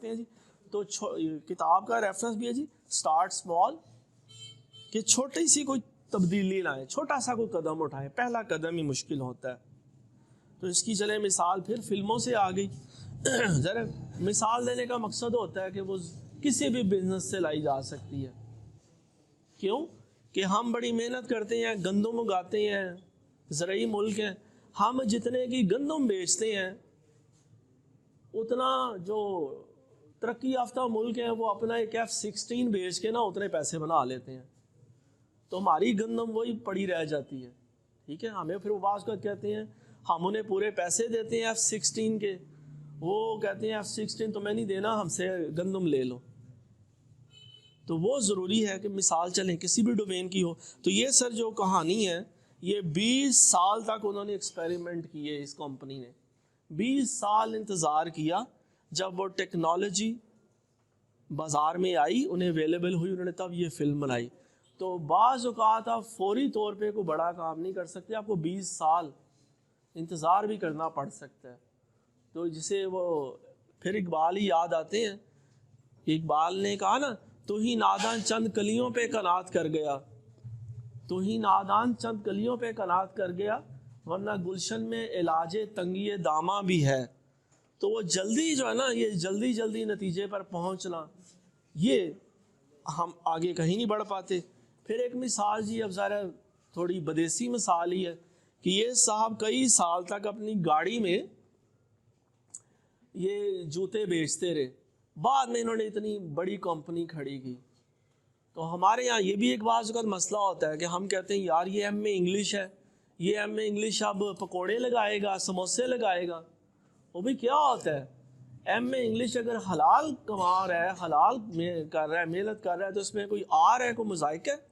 سکتے ہیں جی. تو کتاب کا ریفرنس بھی ہے جی اسٹارٹ اسمال, کہ چھوٹی سی کوئی تبدیلی لائیں, چھوٹا سا کوئی قدم اٹھائیں, پہلا قدم ہی مشکل ہوتا ہے. تو اس کی چلے مثال پھر فلموں سے آ گئی. ذرا مثال دینے کا مقصد ہوتا ہے کہ وہ کسی بھی بزنس سے لائی جا سکتی ہے. کیوں کہ ہم بڑی محنت کرتے ہیں, گندم اگاتے ہیں, زرعی ملک ہے, ہم جتنے کی گندم بیچتے ہیں اتنا جو ترقی یافتہ ملک ہے وہ اپنا ایک F-16 بیچ کے نا اتنے پیسے بنا لیتے ہیں. تو ہماری گندم وہی پڑی رہ جاتی ہے. ٹھیک ہے, ہمیں پھر وہ بعض کا کہتے ہیں ہم انہیں پورے پیسے دیتے ہیں F-16 کے, وہ کہتے ہیں F-16 تمہیں نہیں دینا, ہم سے گندم لے لو. تو وہ ضروری ہے کہ مثال چلیں کسی بھی ڈومین کی ہو. تو یہ سر جو کہانی ہے یہ 20 سال تک انہوں نے ایکسپیریمنٹ کیے, اس کمپنی نے 20 سال انتظار کیا. جب وہ ٹیکنالوجی بازار میں آئی, انہیں اویلیبل ہوئی, انہوں نے تب یہ فلم بنائی. تو بعض اوقات آپ فوری طور پہ کوئی بڑا کام نہیں کر سکتے, آپ کو 20 سال انتظار بھی کرنا پڑ سکتا ہے. تو جسے وہ پھر اقبال ہی یاد آتے ہیں. اقبال نے کہا نا, تو ہی نادان چند کلیوں پہ قناعت کر گیا, تو ہی نادان چند کلیوں پہ قناعت کر گیا, ورنہ گلشن میں علاج تنگی داماں بھی ہے. تو وہ جلدی جو ہے نا, یہ جلدی نتیجے پر پہنچنا, یہ ہم آگے کہیں نہیں بڑھ پاتے. پھر ایک مثال جی, اب ذرا تھوڑی بدیسی مثال ہی ہے کہ یہ صاحب کئی سال تک اپنی گاڑی میں یہ جوتے بیچتے رہے. بعد میں انہوں نے اتنی بڑی کمپنی کھڑی کی. تو ہمارے یہاں یہ بھی ایک بعض اوقات مسئلہ ہوتا ہے کہ ہم کہتے ہیں یار یہ ایم اے انگلش ہے, یہ ایم اے انگلش اب پکوڑے لگائے گا, سموسے لگائے گا. وہ بھی کیا ہوتا ہے, ایم اے انگلش اگر حلال کما رہا ہے, حلال کر رہا ہے, محنت کر رہا ہے, تو اس میں کوئی آر ہے, کوئی مذائقہ ہے؟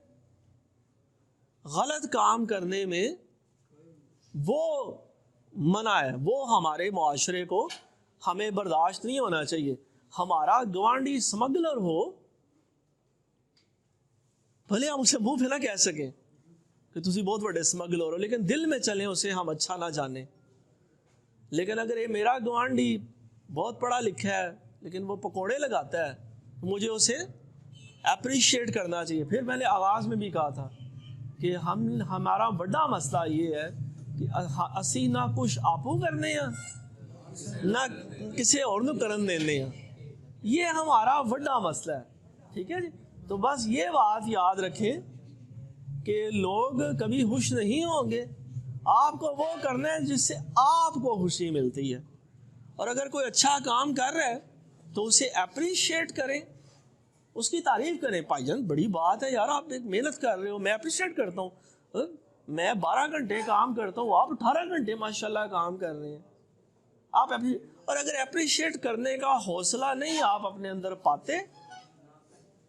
غلط کام کرنے میں وہ منع ہے, وہ ہمارے معاشرے کو ہمیں برداشت نہیں ہونا چاہیے. ہمارا گوانڈی سمگلر ہو, بھلے ہم اسے منہ پہ نہ کہہ سکیں کہ تسی بہت بڑے سمگلر ہو, لیکن دل میں چلیں اسے ہم اچھا نہ جانیں. لیکن اگر یہ میرا گوانڈی بہت پڑھا لکھا ہے لیکن وہ پکوڑے لگاتا ہے, تو مجھے اسے اپریشیٹ کرنا چاہیے. پھر میں نے آغاز میں بھی کہا تھا کہ ہمارا بڑا مسئلہ یہ ہے کہ اسی نہ کچھ آپو کرنے ہیں نہ کسی اور نو کرن دینے ہیں. یہ ہمارا بڑا مسئلہ ہے. ٹھیک ہے جی. تو بس یہ بات یاد رکھیں کہ لوگ کبھی خوش نہیں ہوں گے, آپ کو وہ کرنا ہے جس سے آپ کو خوشی ملتی ہے. اور اگر کوئی اچھا کام کر رہا ہے تو اسے اپریشیٹ کریں, اس کی تعریف کریں. بھائی جان بڑی بات ہے یار, آپ ایک محنت کر رہے ہو, میں اپریشیٹ کرتا ہوں. میں 12 گھنٹے کام کرتا ہوں, آپ 18 گھنٹے ماشاءاللہ کام کر رہے ہیں. آپ اور اگر اپریشیٹ کرنے کا حوصلہ نہیں آپ اپنے اندر پاتے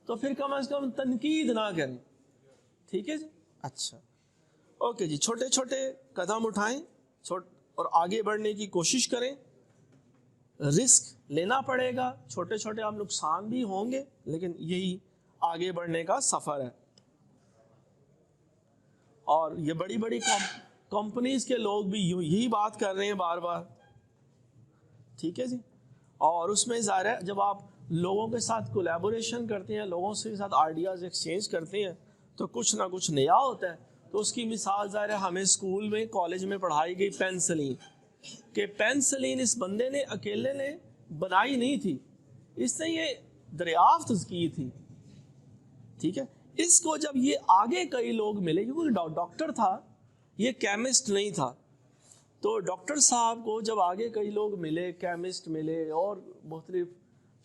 تو پھر کم از کم تنقید نہ کریں. ٹھیک ہے جی. اچھا اوکے جی. چھوٹے چھوٹے قدم اٹھائیں اور آگے بڑھنے کی کوشش کریں. رسک لینا پڑے گا, چھوٹے چھوٹے آپ نقصان بھی ہوں گے, لیکن یہی آگے بڑھنے کا سفر ہے. اور یہ بڑی بڑی کمپنیز کے لوگ بھی یہی بات کر رہے ہیں بار بار. ٹھیک ہے جی. اور اس میں ظاہر ہے جب آپ لوگوں کے ساتھ کولیبوریشن کرتے ہیں, لوگوں کے ساتھ آئیڈیاز ایکسچینج کرتے ہیں, تو کچھ نہ کچھ نیا ہوتا ہے. تو اس کی مثال ظاہر ہے ہمیں اسکول میں کالج میں پڑھائی گئی پینسلین, کہ پینسلین اس بندے نے اکیلے نے بنائی نہیں تھی, اس نے یہ دریافت کی تھی. ٹھیک ہے. اس کو جب یہ آگے کئی لوگ ملے, کیونکہ ڈاکٹر تھا, یہ کیمسٹ نہیں تھا, تو ڈاکٹر صاحب کو جب آگے کئی لوگ ملے, کیمسٹ ملے اور مختلف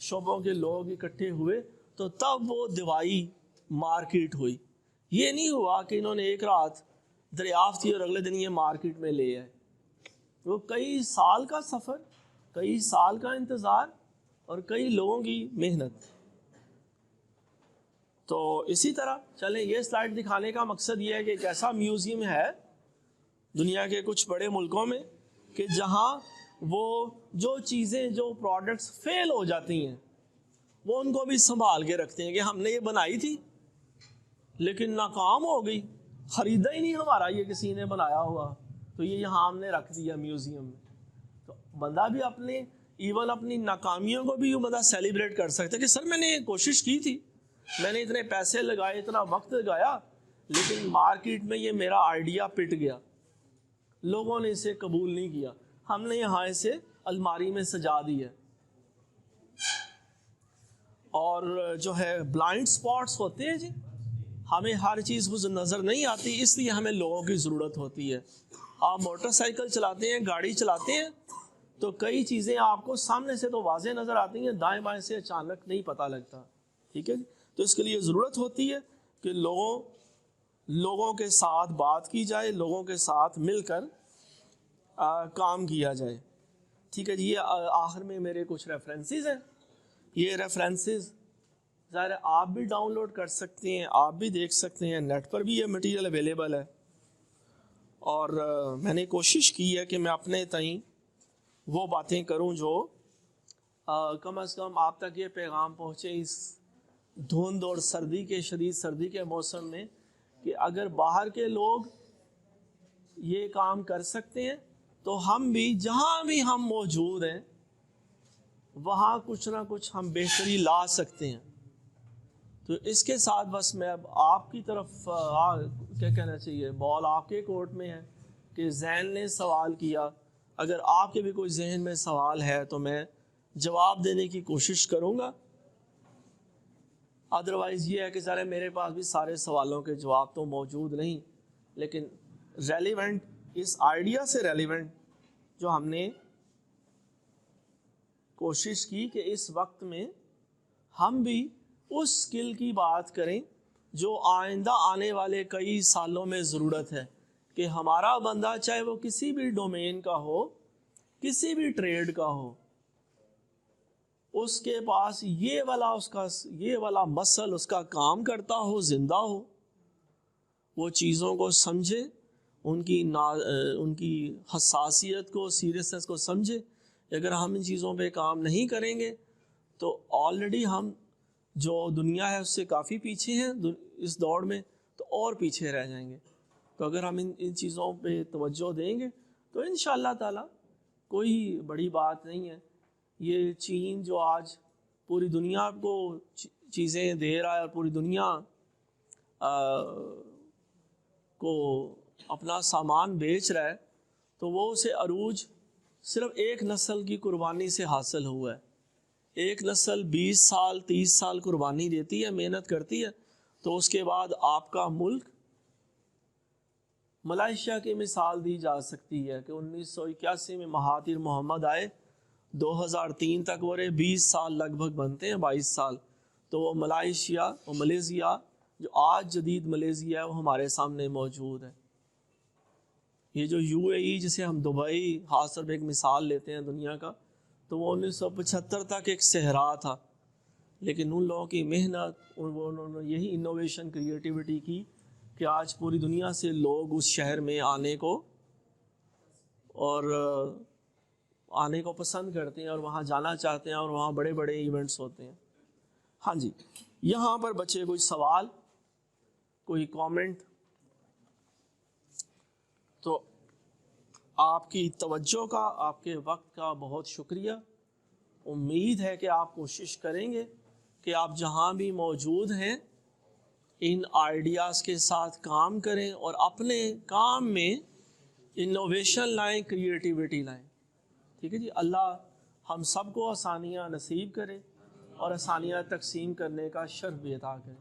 شعبوں کے لوگ اکٹھے ہوئے, تو تب وہ دوائی مارکیٹ ہوئی. یہ نہیں ہوا کہ انہوں نے ایک رات دریافت کی اور اگلے دن یہ مارکیٹ میں لے آئے. وہ کئی سال کا سفر, کئی سال کا انتظار اور کئی لوگوں کی محنت. تو اسی طرح چلیں, یہ سلائیڈ دکھانے کا مقصد یہ ہے کہ ایک ایسا میوزیم ہے دنیا کے کچھ بڑے ملکوں میں کہ جہاں وہ جو چیزیں, جو پروڈکٹس فیل ہو جاتی ہیں, وہ ان کو بھی سنبھال کے رکھتے ہیں کہ ہم نے یہ بنائی تھی لیکن ناکام ہو گئی, خریدا ہی نہیں ہمارا یہ کسی نے بنایا ہوا, تو یہ یہاں ہم نے رکھ دیا میوزیم میں. تو بندہ بھی اپنے ایون اپنی ناکامیوں کو بھی بندہ سیلیبریٹ کر سکتا ہے کہ سر میں نے کوشش کی تھی، میں نے اتنے پیسے لگائے، اتنا وقت لگایا، لیکن مارکیٹ میں یہ میرا آئیڈیا پٹ گیا، لوگوں نے اسے قبول نہیں کیا، ہم نے یہاں اسے الماری میں سجا دی ہے۔ اور جو ہے بلائنڈ سپاٹس ہوتے ہیں جی، ہمیں ہر چیز وہ نظر نہیں آتی، اس لیے ہمیں لوگوں کی ضرورت ہوتی ہے۔ آپ موٹر سائیکل چلاتے ہیں، گاڑی چلاتے ہیں، تو کئی چیزیں آپ کو سامنے سے تو واضح نظر آتی ہیں، دائیں بائیں سے اچانک نہیں پتہ لگتا، ٹھیک ہے جی۔ تو اس کے لیے ضرورت ہوتی ہے کہ لوگوں کے ساتھ بات کی جائے، لوگوں کے ساتھ مل کر کام کیا جائے، ٹھیک ہے جی۔ یہ آخر میں میرے کچھ ریفرنسز ہیں، یہ ریفرنسز ظاہر ہے آپ بھی ڈاؤن لوڈ کر سکتے ہیں، آپ بھی دیکھ سکتے ہیں، نیٹ پر بھی یہ مٹیریل اویلیبل ہے۔ اور میں نے کوشش کی ہے کہ میں اپنے تئیں وہ باتیں کروں جو کم از کم آپ تک یہ پیغام پہنچے اس دھند اور سردی کے شدید سردی کے موسم میں، کہ اگر باہر کے لوگ یہ کام کر سکتے ہیں تو ہم بھی جہاں بھی ہم موجود ہیں وہاں کچھ نہ کچھ ہم بہتری لا سکتے ہیں۔ تو اس کے ساتھ بس میں اب آپ کی طرف کیا کہنا چاہیے، بال آپ کے کورٹ میں ہے کہ ذہن نے سوال کیا، اگر آپ کے بھی کوئی ذہن میں سوال ہے تو میں جواب دینے کی کوشش کروں گا، ادروائز یہ ہے کہ ذرا میرے پاس بھی سارے سوالوں کے جواب تو موجود نہیں، لیکن ریلیونٹ اس آئیڈیا سے ریلیونٹ جو ہم نے کوشش کی کہ اس وقت میں ہم بھی اس سکل کی بات کریں جو آئندہ آنے والے کئی سالوں میں ضرورت ہے، کہ ہمارا بندہ چاہے وہ کسی بھی ڈومین کا ہو، کسی بھی ٹریڈ کا ہو، اس کے پاس یہ والا مسل اس کا کام کرتا ہو، زندہ ہو، وہ چیزوں کو سمجھے، ان کی حساسیت کو، سیریسنس کو سمجھے۔ اگر ہم ان چیزوں پہ کام نہیں کریں گے تو آلریڈی ہم جو دنیا ہے اس سے کافی پیچھے ہیں اس دوڑ میں، تو اور پیچھے رہ جائیں گے۔ تو اگر ہم ان چیزوں پہ توجہ دیں گے تو انشاءاللہ تعالی کوئی بڑی بات نہیں ہے۔ یہ چین جو آج پوری دنیا کو چیزیں دے رہا ہے اور پوری دنیا کو اپنا سامان بیچ رہا ہے، تو وہ اسے عروج صرف ایک نسل کی قربانی سے حاصل ہوا ہے۔ ایک نسل 20 سال 30 سال قربانی دیتی ہے، محنت کرتی ہے، تو اس کے بعد آپ کا ملک، ملائیشیا کی مثال دی جا سکتی ہے کہ 1981 میں مہاتیر محمد آئے، 2003 تک وہ 20 سال لگ بھگ بنتے ہیں، 22 سال، تو وہ ملیشیا جو آج جدید ملیشیا ہے وہ ہمارے سامنے موجود ہے۔ یہ جو UAE جسے ہم دبئی خاص طور پہ ایک مثال لیتے ہیں دنیا کا، تو وہ 1975 تک ایک صحرا تھا، لیکن ان لوگوں کی محنت، انہوں نے یہی انوویشن کریٹیوٹی کی کہ آج پوری دنیا سے لوگ اس شہر میں آنے کو پسند کرتے ہیں اور وہاں جانا چاہتے ہیں، اور وہاں بڑے بڑے ایونٹس ہوتے ہیں۔ ہاں جی، یہاں پر بچے کوئی سوال، کوئی کامنٹ؟ تو آپ کی توجہ کا، آپ کے وقت کا بہت شکریہ۔ امید ہے کہ آپ کوشش کریں گے کہ آپ جہاں بھی موجود ہیں ان آئیڈیاز کے ساتھ کام کریں اور اپنے کام میں انوویشن لائیں، کریٹیوٹی لائیں، ٹھیک ہے جی۔ اللہ ہم سب کو آسانیاں نصیب کرے اور آسانیاں تقسیم کرنے کا شرف بھی عطا کرے۔